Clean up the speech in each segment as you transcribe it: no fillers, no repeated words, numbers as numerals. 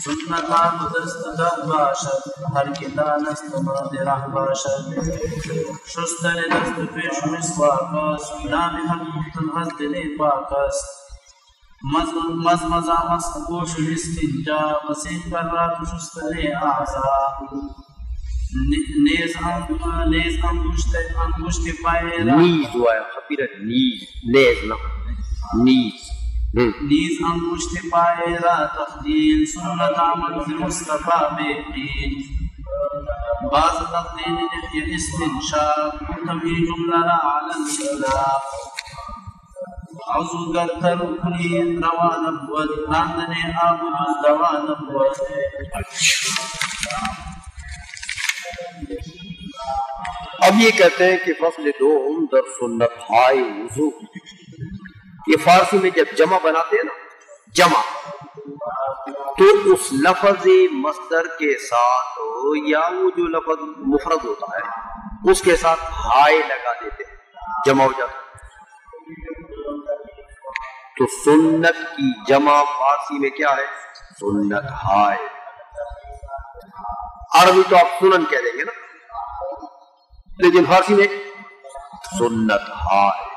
سنتان دست ده باشد هر که دانست مرد ره باشد. شستن دست پیش مسواک است نام حق گفتن از دل پاک است. مزمزه مسح گوش و استنجا مسیح پر را شستن اعضا. نیز انگشت پای را نیز ہوا خبیرہ نیز نیز نہ نیز انگشت پای را تخلیل سنت عمل مصطفیٰ بہترین. بعض تقدیر لحیہ استنشاق تمی جملہ را علی الاطلاق. عضو گر ترکنی روا نبود راندن آب جز دوا نبود. اب یہ کہتے ہیں کہ فصل دوم در سنت ہائے وضو. یہ فارسی میں جب جمع بناتے ہیں نا جمع تو اس لفظ مصدر کے ساتھ یا وہ جو لفظ مفرد ہوتا ہے اس کے ساتھ ہائے لگا دیتے ہیں جمع ہو جاتا ہے. تو سنت کی جمع فارسی میں کیا ہے؟ سنت ہائے. عربی تو آپ سنن کہہ دیں گے نا لیکن فارسی میں سنت ہائے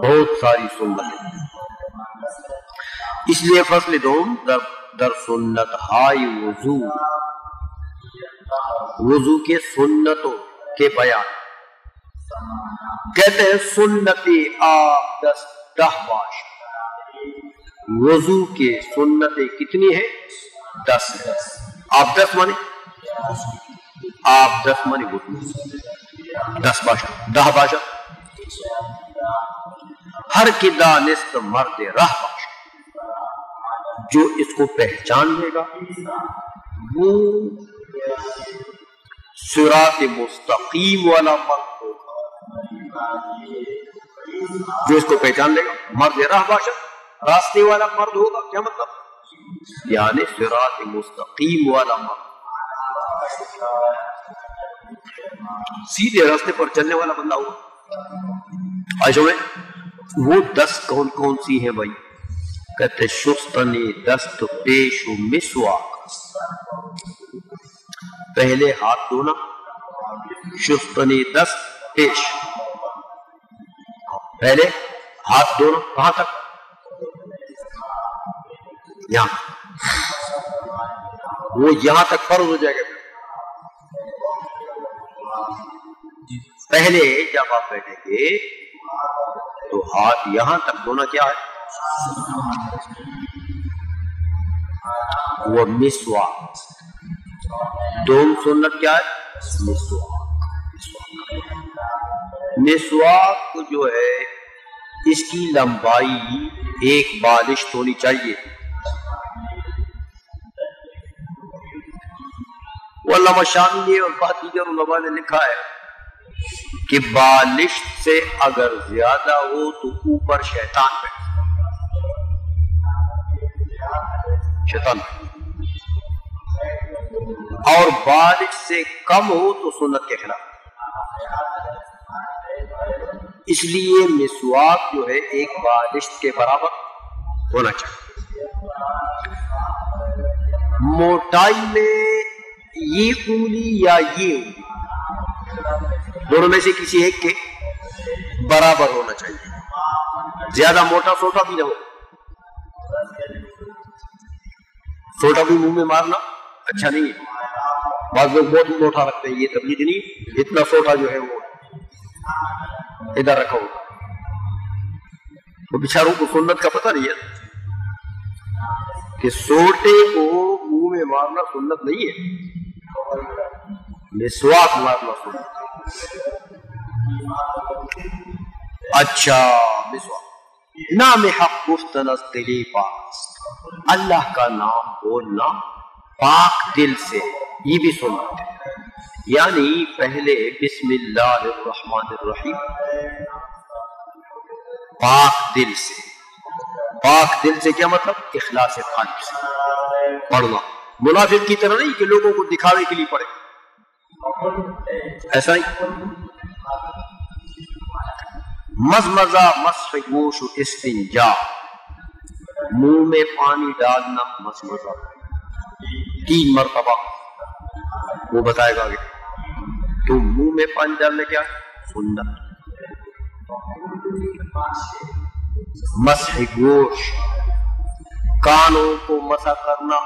بہت ساری سنت ہے. اس لیے فصل دوم در سنت ہائے وضو وضو کے سنتوں کے بیان. کہتے ہیں سنت آپ دہ باش. وضو کے سنتیں کتنی ہیں؟ 10 ہے. آپ 10 مانے آپ 10 مانے وضو 10 باشا 10 باشا. ہر کی دانست مرد راہ باشا جو اس کو پہچان لے گا وہ صراط مستقیم والا مرد ہوگا. جو اس کو پہچان لے گا مرد راہ باشا راستے والا مرد ہوگا. کیا مطلب؟ یعنی صراط مستقیم والا مرد سیدھے راستے پر چلنے والا بندہ ہوگا. آئیشو میں وہ 10 کون کون سی ہیں بھائی؟ کہتے شستن دست پیش و مسواک. پہلے ہاتھ دھونا شستن دست پیش. پہلے ہاتھ دھونا کہاں تک؟ یہاں. وہ یہاں تک فرض ہو جائے گا. پہلے جب آپ بیٹھیں گے تو ہاتھ یہاں تک دھونا کیا ہے؟ وہ مسواک. دوم سنت کیا ہے؟ مسواک جو ہے اس کی لمبائی 1 بالشت ہونی چاہیے. وہ علامہ شامی اور بہت دیگر علماء نے لکھا ہے کہ بالشت سے اگر زیادہ ہو تو اوپر شیطان اور بالشت سے کم ہو تو سنت کے خلاف. اس لیے مسواک جو ہے 1 بالشت کے برابر ہونا چاہیے. موٹائی میں یہ انگلی یا یہ انگلی دونوں میں سے کسی ایک کے برابر ہونا چاہیے. زیادہ موٹا سوٹا بھی نہ ہو. سوٹا بھی منہ میں مارنا اچھا نہیں ہے. بعض لوگ بہت موٹا رکھتے ہیں. یہ تبلیغ نہیں. اتنا سوٹا جو ہے وہ ادھر رکھا ہوگا. وہ بیچاروں کو سنت کا پتہ نہیں ہے کہ سوٹے کو منہ میں مارنا سنت نہیں ہے. مسواک مارنا سنت. اچھا مسواک نام حق گفتن از دلی پاک. اللہ کا نام بولنا پاک دل سے یہ بھی سنت ہے. یعنی پہلے بسم اللہ الرحمن الرحیم پاک دل سے. پاک دل سے کیا مطلب؟ اخلاص قلب سے پڑھنا. منافق کی طرح نہیں کہ لوگوں کو دکھاوے کے لیے پڑھے. ایسا ہی مزمزہ مسح گوش و استنجا منہ میں پانی ڈالنا مسمسا 3 مرتبہ، وہ بتائے گا آگے. تو منہ میں پانی ڈالنے کیا ہے؟ سنت. مسح گوش، کانوں کو مسح کرنا،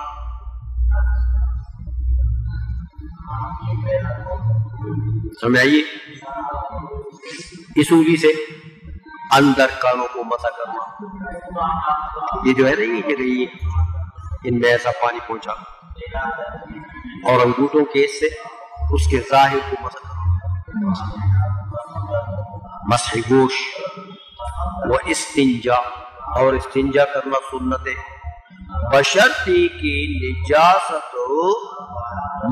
سمجھ آئیے؟ اس انگلی سے اندر کانوں کو مسح کرنا. یہ جو ہے نا یہ کہ ان میں ایسا پانی پہنچا، اور انگوٹھوں کے اس سے اس کے ظاہر کو مسح کرنا. مسح گوش و استنجا، اور استنجا کرنا سنت ہے، بشرطی کی نجاست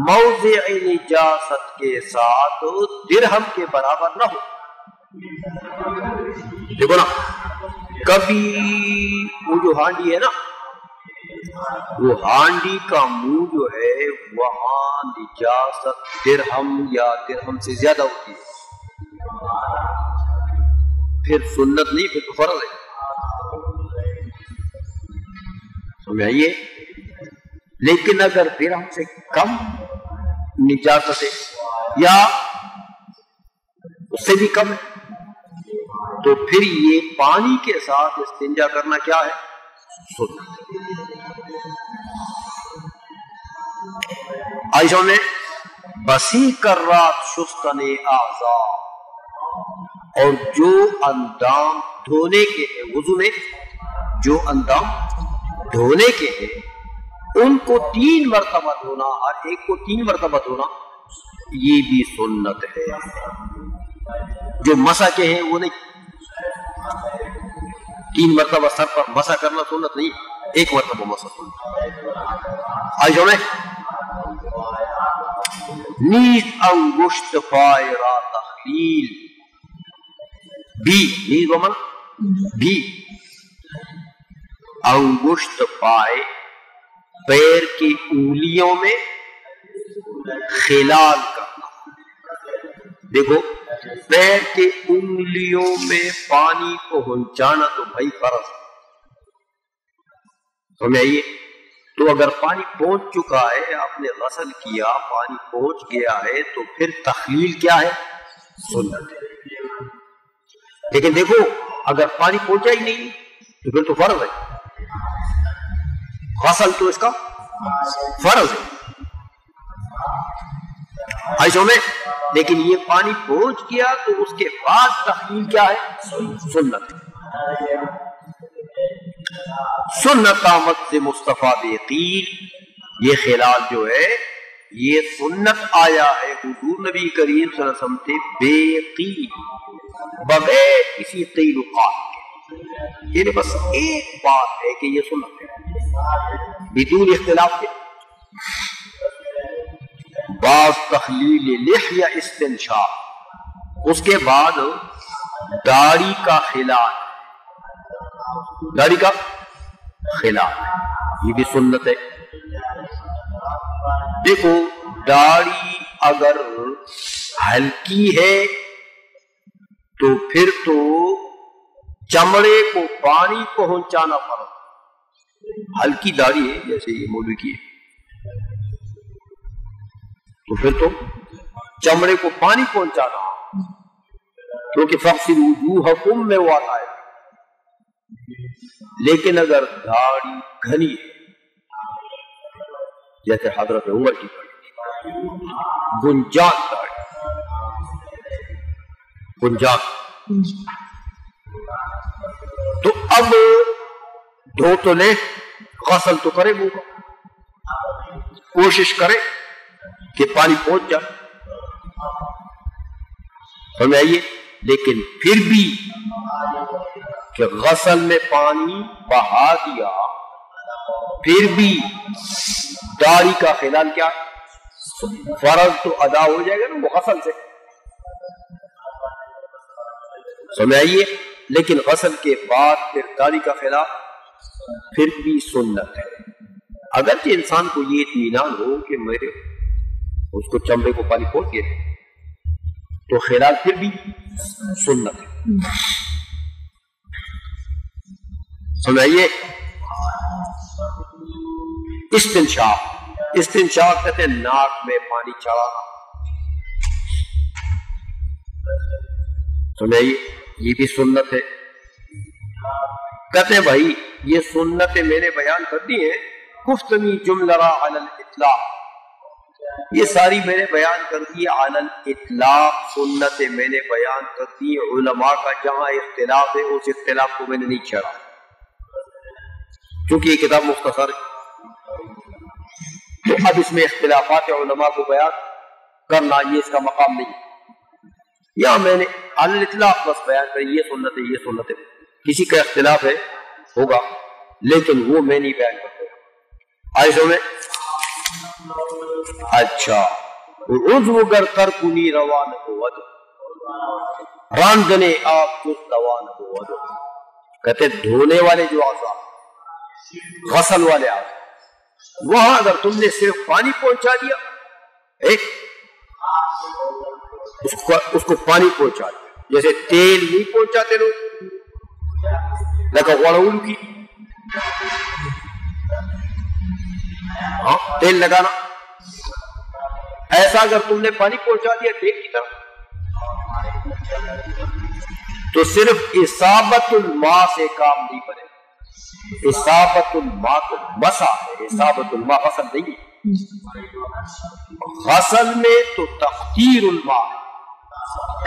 موضع نجاست کے ساتھ درہم کے برابر نہ ہو. دیکھو نا، کبھی وہ جو ہانڈی ہے نا، وہ ہانڈی کا منہ جو ہے وہاں نجاست درہم یا درہم سے زیادہ ہوتی ہے، پھر سنت نہیں، پھر تو فرض ہے. سمجھ آئیے؟ لیکن اگر درہم سے کم نجاست ہے یا اس سے بھی کم ہے تو پھر یہ پانی کے ساتھ استنجا کرنا کیا ہے؟ سنت. عائشہ نے بسی کرات شستن اعضاء، اور جو اندام دھونے کے ہیں، وضو میں جو اندام دھونے کے ہیں ان کو 3 مرتبہ دھونا، ہر ایک کو 3 مرتبہ دھونا، یہ بھی سنت ہے. جو مسح کے ہیں وہ نہیں، 3 مرتبہ سر پر مسح کرنا سنت نہیں، 1 مرتبہ مسح سنت. عائشہ نے نیز انگشت پائے را تخلیل، بھی نیز ومن بھی انگشت پائے پیر کی انگلیوں میں خلال کرنا. دیکھو، پیر کی انگلیوں میں پانی پہنچانا تو بھائی فرض ہے، سمجھ آئیے؟ تو اگر پانی پہنچ چکا ہے، آپ نے غسل کیا، پانی پہنچ گیا ہے، تو پھر تخلیل کیا ہے؟ سنت ہے. لیکن دیکھو، اگر پانی پہنچا ہی نہیں تو پھر تو فرض ہے، غسل تو اس کا فرض ہے. عائشہ میں لیکن یہ پانی پہنچ گیا تو اس کے بعد تخلیل کیا ہے؟ سنت ہے. سنت آمد سے مصطفیٰ بے قیل، یہ خلال جو ہے یہ سنت آیا ہے حضور نبی کریم صلی اللہ علیہ وسلم سے بے قیل، بغیر کسی قیل و قال کے. یہ بس ایک بات ہے کہ یہ سنت ہے بدون اختلاف کے. بعض تخلیل لحیہ استنشاق، اس کے بعد داڑھی کا خلال، داڑھی کا خلال یہ بھی سنت ہے. دیکھو، داڑھی اگر ہلکی ہے تو پھر تو چمڑے کو پانی پہنچانا پڑے. ہلکی داڑھی ہے جیسے یہ مولوی کی ہے تو پھر تو چمڑے کو پانی پہنچانا، کیونکہ فَاغْسِلُوا وُجُوهَكُمْ میں وہ آتا ہے. لیکن اگر داڑھی گھنی ہے جیسے حضرت عمر کی داڑھی، گنجان داڑھی، گنجان، تو اب دھو تو لے، غسل تو کرے منہ کا، کوشش کرے کہ پانی پہنچ جائے، سمجھ آئیے. لیکن پھر بھی کہ غسل میں پانی بہا دیا پھر بھی داڑھی کا خلال کیا فرض تو ادا ہو جائے گا نا وہ غسل سے، سمجھ آئیے. لیکن غسل کے بعد پھر داڑھی کا خلال پھر بھی سنت ہے. اگرچہ انسان کو یہ اطمینان ہو کہ میرے اس کو چمڑے کو پانی پہنچ گیا تو خلال پھر بھی سنت ہے. سمجھائیے. استنشاق کہتے ہیں ناک میں پانی چڑھانا. تو یہ بھی سنت ہے. کہتے ہیں بھائی یہ سنتیں میں نے بیان کر دی ہیں. گفتمی جملہ علی الاطلاق، یہ ساری میں نے بیان کر دی علی الاطلاق. سنتیں میں نے بیان کر دی. علماء کا جہاں اختلاف ہے اس اختلاف کو میں نے نہیں چھیڑا، کیونکہ یہ کتاب مختصر ہے. تو اب اس میں اختلافات علماء کو بیان کرنا یہ اس کا مقام نہیں. یا میں نے علی الاطلاق بس بیان کر یہ سنت ہے یہ سنت ہے. کسی کا اختلاف ہے ہوگا لیکن وہ میں نہیں بیان کرتا. آئے میں اچھا عضو گر ترکنی روان کو ودو راندنے آپ جس روان کو ودو. کہتے دھونے والے جو اعضاء، غسل والے اعضاء، وہاں اگر تم نے صرف پانی پہنچا دیا، ایک اس کو پانی پہنچا دیا، جیسے تیل نہیں پہنچاتے لوگ لگا غڑول کی، تیل لگانا، ایسا اگر تم نے پانی پہنچا دیا تیل کی طرف تو صرف اصابت الماء سے کام نہیں بنے. اصابت الماء تو مسا ہے، اصابت الماء غسل نہیں ہے. غسل میں تو تقطیر الماء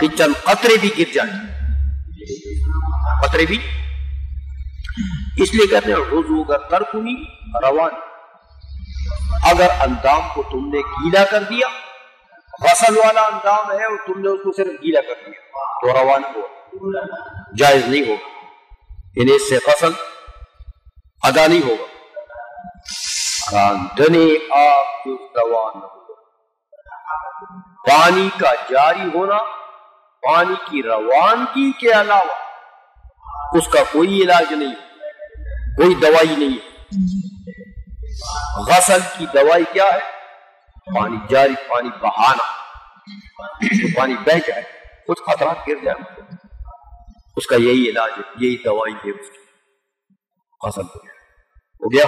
کہ چند قطرے بھی گر جائیں، قطرے بھی. اس لیے کہتے ہیں وضو کا ترکنی روان. اگر اندام کو تم نے گیلا کر دیا، غسل والا اندام ہے اور تم نے اس کو صرف گیلا کر دیا تو روان ہوا، جائز نہیں ہوگا. یعنی اس سے غسل ادا نہیں ہوگا. راندنے آپ روان ہو، پانی کا جاری ہونا، پانی کی روانگی کے علاوہ اس کا کوئی علاج نہیں، کوئی دوائی نہیں. غسل کی دوائی کیا ہے؟ پانی جاری، پانی بہانا، تو پانی بہ جائے، کچھ خطرات گر جائے، اس کا یہی علاج ہے، یہی دوائی ہے اس کی. غسل ہو گیا.